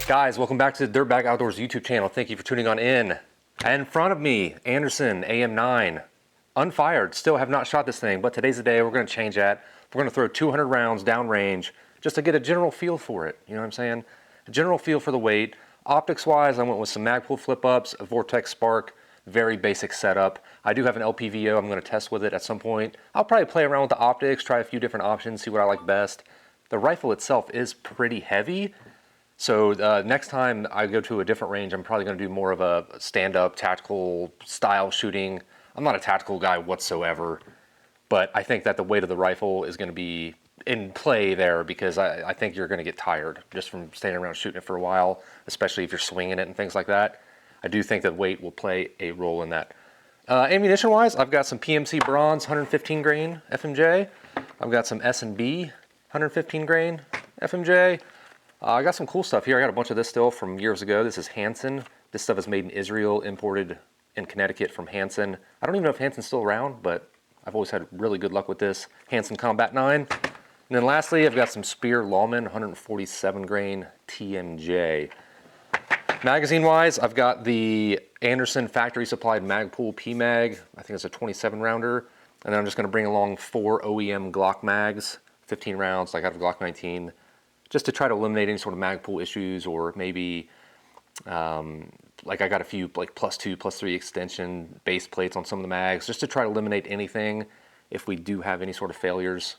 Guys, welcome back to the Dirtbag Outdoors YouTube channel. Thank you for tuning on in. In front of me, Anderson AM-9, unfired. Still have not shot this thing, but today's the day we're going to change that. We're going to throw 200 rounds downrange just to get a general feel for it. You know what I'm saying? A general feel for the weight. Optics-wise, I went with some Magpul flip-ups, a Vortex Sparc, very basic setup. I do have an LPVO. I'm going to test with it at some point. I'll probably play around with the optics, try a few different options, see what I like best. The rifle itself is pretty heavy. So next time I go to a different range, I'm probably going to do more of a stand-up tactical style shooting. I'm not a tactical guy whatsoever, but I think that the weight of the rifle is going to be in play there because I think you're going to get tired just from standing around shooting it for a while, especially if you're swinging it and things like that. I do think that weight will play a role in that. Ammunition-wise, I've got some PMC Bronze 115 grain FMJ. I've got some S&B 115 grain FMJ. I got some cool stuff here. I got a bunch of this still from years ago. This is Hansen. This stuff is made in Israel, imported in Connecticut from Hansen. I don't even know if Hansen's still around, but I've always had really good luck with this. Hansen Combat 9. And then lastly, I've got some Speer Lawman 147 grain TMJ. Magazine-wise, I've got the Anderson factory supplied Magpul PMag. I think it's a 27 rounder. And then I'm just going to bring along 4 OEM Glock mags, 15 rounds, like out of Glock 19. Just to try to eliminate any sort of Magpul issues, or maybe like I got a few like +2, +3 extension base plates on some of the mags, just to try to eliminate anything if we do have any sort of failures.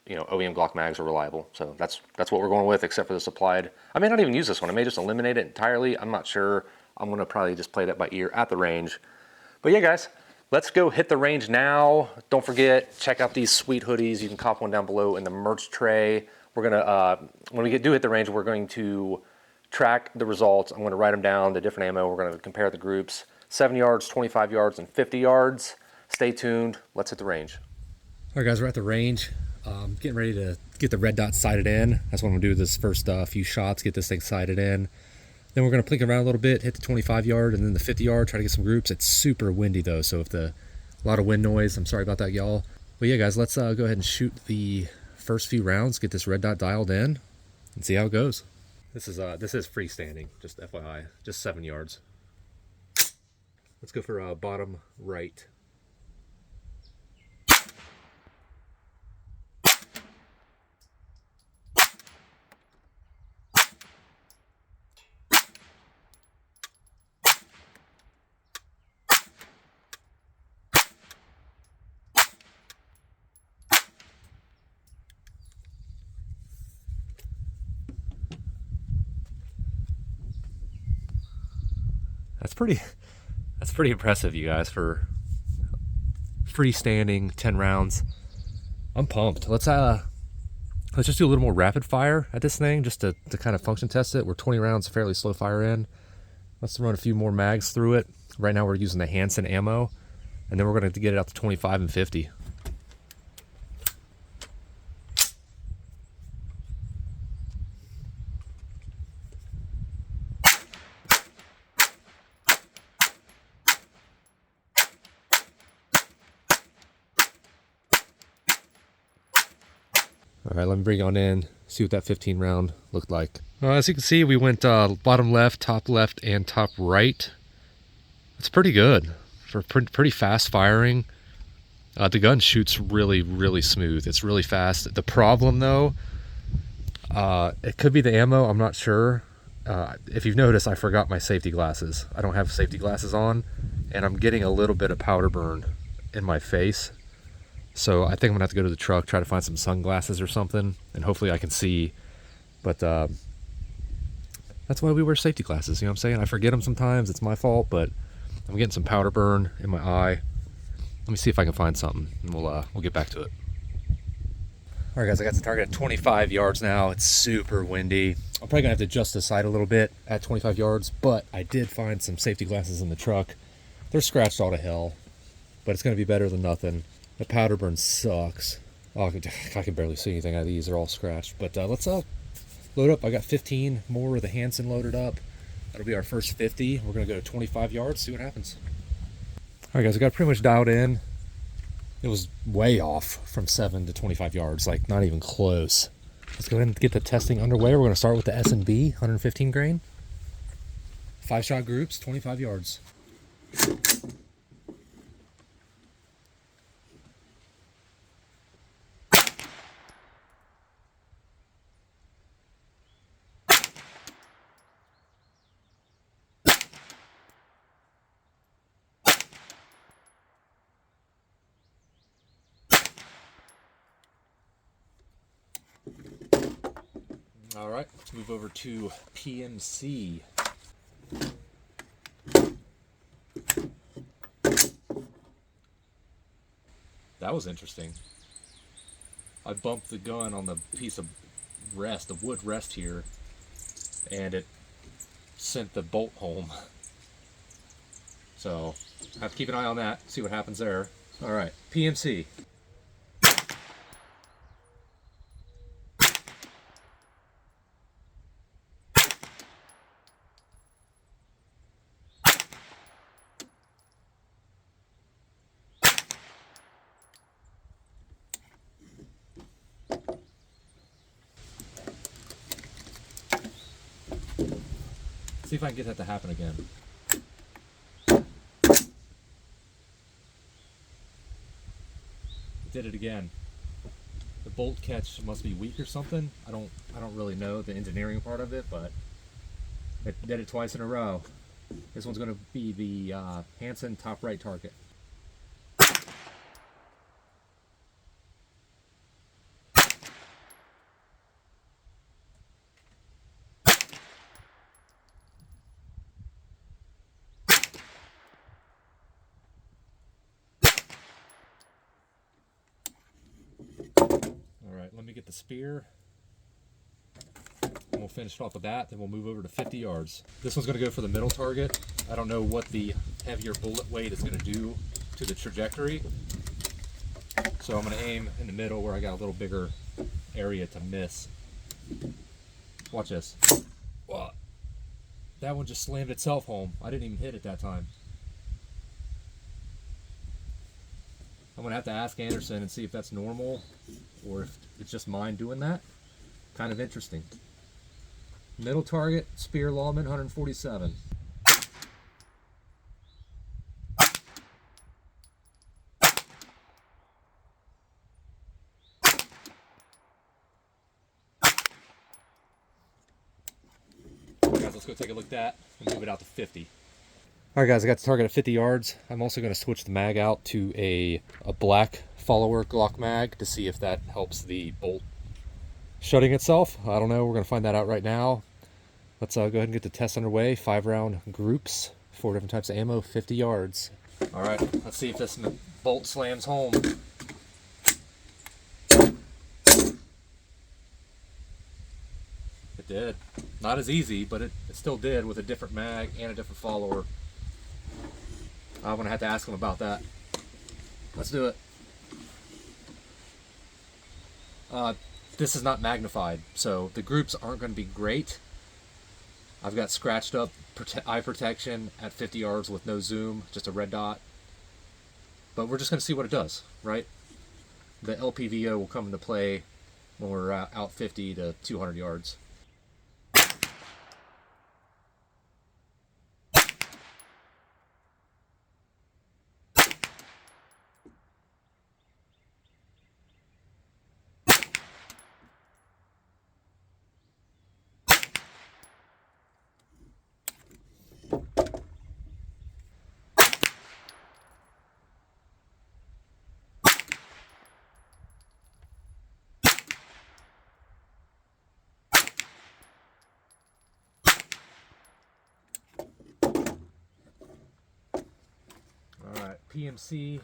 You know, OEM Glock mags are reliable, so that's what we're going with, except for the supplied. I may not even use this one. I may just eliminate it entirely. I'm not sure. I'm going to probably just play that by ear at the range. But yeah, guys, let's go hit the range now. Don't forget, check out these sweet hoodies. You can cop one down below in the merch tray. We're gonna, when we do hit the range, we're going to track the results. I'm gonna write them down, the different ammo. We're gonna compare the groups, 7 yards, 25 yards, and 50 yards. Stay tuned, let's hit the range. All right guys, we're at the range. Getting ready to get the red dot sighted in. That's what I'm gonna do this first few shots, get this thing sighted in. Then we're gonna plink around a little bit, hit the 25 yard and then the 50 yard, try to get some groups. It's super windy though, so if a lot of wind noise, I'm sorry about that, y'all. But yeah guys, let's go ahead and shoot the first few rounds, get this red dot dialed in, and see how it goes. This is freestanding, just FYI, just 7 yards. Let's go for bottom right. That's pretty impressive, you guys, for freestanding 10 rounds. I'm pumped. Let's just do a little more rapid fire at this thing just to kind of function test it. We're 20 rounds, fairly slow fire in. Let's run a few more mags through it. Right now we're using the Hansen ammo, and then we're going to get it out to 25 and 50. All right, let me bring it on in, see what that 15 round looked like. As you can see, we went bottom left, and top right. It's pretty good for pretty fast firing. The gun shoots really, really smooth. It's really fast. The problem though, it could be the ammo, I'm not sure. If you've noticed, I forgot my safety glasses. I don't have safety glasses on, and I'm getting a little bit of powder burn in my face. So I think I'm gonna have to go to the truck, try to find some sunglasses or something, and hopefully I can see. But that's why we wear safety glasses, you know what I'm saying? I forget them sometimes, it's my fault, but I'm getting some powder burn in my eye. Let me see if I can find something, and we'll get back to it. All right guys, I got the target at 25 yards now. It's super windy. I'm probably gonna have to adjust the sight a little bit at 25 yards, but I did find some safety glasses in the truck. They're scratched all to hell, but it's gonna be better than nothing. The powder burn sucks. Oh, I can barely see anything out of these. They're all scratched. But let's load up. I got 15 more of the Hansen loaded up. That'll be our first 50. We're going to go to 25 yards, see what happens. All right, guys, I got pretty much dialed in. It was way off from 7 to 25 yards, like not even close. Let's go ahead and get the testing underway. We're going to start with the S&B 115 grain. 5-shot groups, 25 yards. All right, let's move over to PMC. That was interesting. I bumped the gun on the piece of rest, the wood rest here, and it sent the bolt home. So, have to keep an eye on that, see what happens there. All right, PMC. See if I can get that to happen again. It did it again. The bolt catch must be weak or something. I don't really know the engineering part of it, but it did it twice in a row. This one's going to be the Hansen top right target. Let me get the spear, and we'll finish it off with that, then we'll move over to 50 yards. This one's going to go for the middle target. I don't know what the heavier bullet weight is going to do to the trajectory, so I'm going to aim in the middle where I got a little bigger area to miss. Watch this. Wow. That one just slammed itself home. I didn't even hit it that time. I'm going to have to ask Anderson and see if that's normal or if it's just mine doing that. Kind of interesting. Middle target, spear lawman, 147. Guys, let's go take a look at that and move it out to 50. All right, guys, I got the target at 50 yards. I'm also going to switch the mag out to a black follower Glock mag to see if that helps the bolt shutting itself. I don't know. We're going to find that out right now. Let's go ahead and get the test underway. 5-round groups, 4 different types of ammo, 50 yards. All right, let's see if this bolt slams home. It did. Not as easy, but it still did with a different mag and a different follower. I'm going to have to ask him about that. Let's do it. This is not magnified, so the groups aren't going to be great. I've got scratched up eye protection at 50 yards with no zoom, just a red dot. But we're just going to see what it does, right? The LPVO will come into play when we're out 50 to 200 yards. PMC,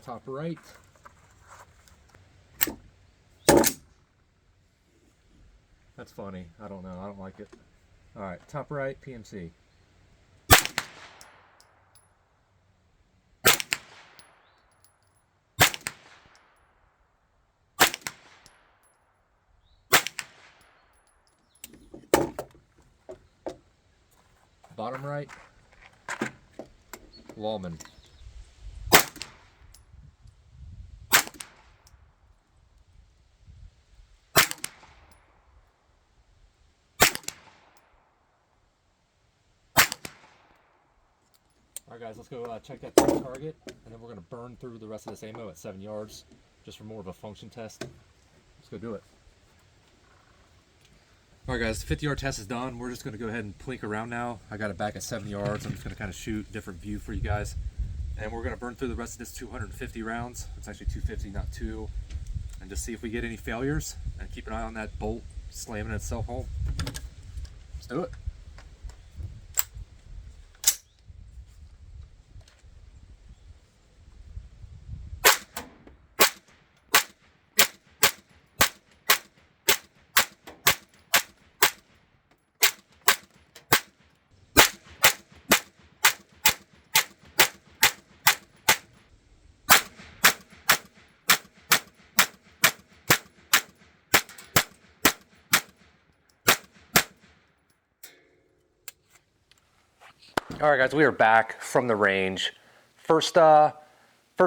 top right. That's funny. I don't know. I don't like it. All right, top right, PMC. bottom right, Lawman. Alright guys, let's go check that target, and then we're going to burn through the rest of this ammo at 7 yards, just for more of a function test. Let's go do it. Alright guys, the 50-yard test is done. We're just going to go ahead and plink around now. I got it back at 7 yards. I'm just going to kind of shoot a different view for you guys. And we're going to burn through the rest of this 250 rounds. It's actually 250, not 2. And just see if we get any failures, and keep an eye on that bolt slamming itself home. Let's do it. All right, guys, we are back from the range. First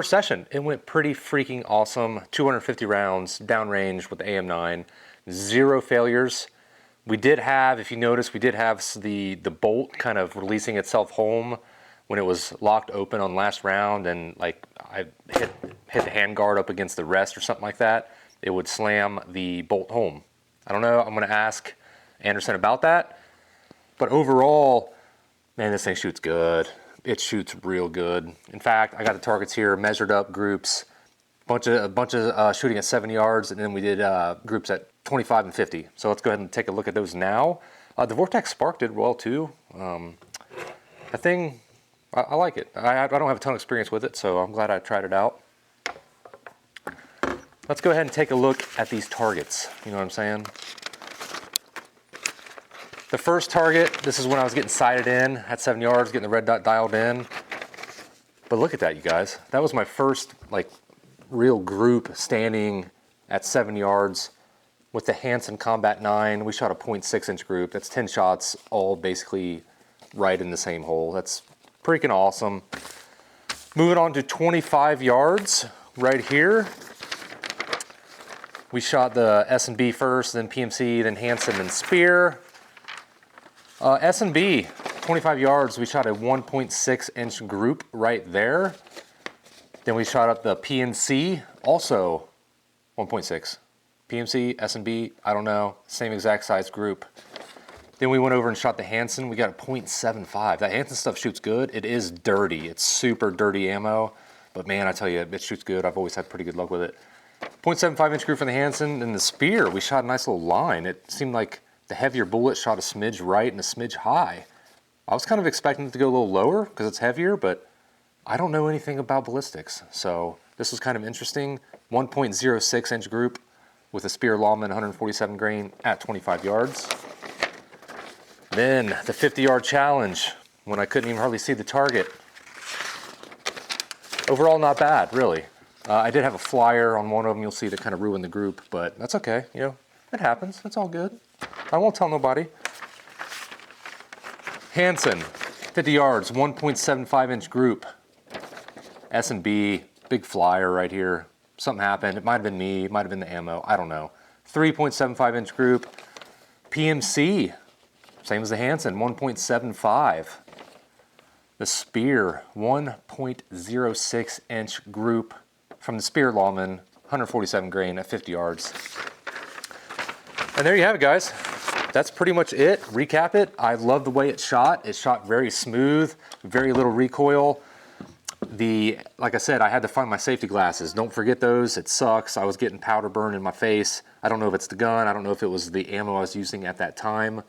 session, it went pretty freaking awesome. 250 rounds, downrange with the AM-9, 0 failures. We did have, if you notice, we did have the bolt kind of releasing itself home when it was locked open on last round, and like I hit the handguard up against the rest or something like that. It would slam the bolt home. I don't know, I'm gonna ask Anderson about that, but overall, man, this thing shoots good. It shoots real good. In fact, I got the targets here, measured up groups, a bunch of shooting at 7 yards, and then we did groups at 25 and 50. So let's go ahead and take a look at those now. The Vortex Sparc did well too. That thing, I like it. I don't have a ton of experience with it, so I'm glad I tried it out. Let's go ahead and take a look at these targets. You know what I'm saying? The first target, this is when I was getting sighted in at 7 yards, getting the red dot dialed in. But look at that, you guys. That was my first like real group standing at 7 yards with the Hansen Combat 9. We shot a 0.6 inch group. That's 10 shots, all basically right in the same hole. That's freaking awesome. Moving on to 25 yards right here. We shot the S&B first, then PMC, then Hansen, then Spear. S&B, 25 yards, we shot a 1.6 inch group right there. Then we shot up the PNC, also 1.6. PMC, S&B, I don't know, same exact size group. Then we went over and shot the Hansen. We got a 0.75. That Hansen stuff shoots good. It is dirty. It's super dirty ammo. But man, I tell you, it shoots good. I've always had pretty good luck with it. 0.75 inch group for the Hansen. And the Spear, we shot a nice little line. It seemed like the heavier bullet shot a smidge right and a smidge high. I was kind of expecting it to go a little lower because it's heavier, but I don't know anything about ballistics. So this was kind of interesting. 1.06 inch group with a Spear Lawman 147 grain at 25 yards. Then the 50-yard challenge when I couldn't even hardly see the target. Overall, not bad, really. I did have a flyer on one of them. You'll see that kind of ruined the group, but that's okay. You know, it happens. It's all good. I won't tell nobody. Hansen, 50 yards, 1.75 inch group. S&B, big flyer right here. Something happened. It might have been me. It might have been the ammo. I don't know. 3.75 inch group. PMC, same as the Hansen, 1.75. The Spear, 1.06 inch group from the Spear Lawman, 147 grain at 50 yards. And there you have it, guys. That's pretty much it. Recap it. I love the way it shot. It shot very smooth, very little recoil. Like I said, I had to find my safety glasses. Don't forget those. It sucks. I was getting powder burn in my face. I don't know if it's the gun. I don't know if it was the ammo I was using at that time.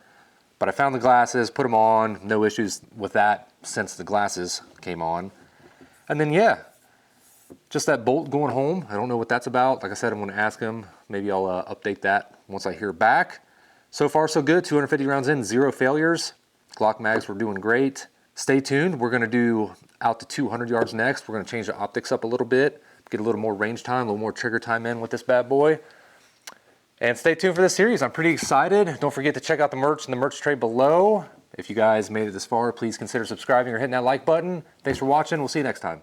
But I found the glasses, put them on. No issues with that since the glasses came on. And then, yeah, just that bolt going home. I don't know what that's about. Like I said, I'm going to ask him. Maybe I'll update that once I hear back. So far, so good. 250 rounds in, 0 failures. Glock mags were doing great. Stay tuned. We're going to do out to 200 yards next. We're going to change the optics up a little bit, get a little more range time, a little more trigger time in with this bad boy. And stay tuned for this series. I'm pretty excited. Don't forget to check out the merch in the merch tray below. If you guys made it this far, please consider subscribing or hitting that like button. Thanks for watching. We'll see you next time.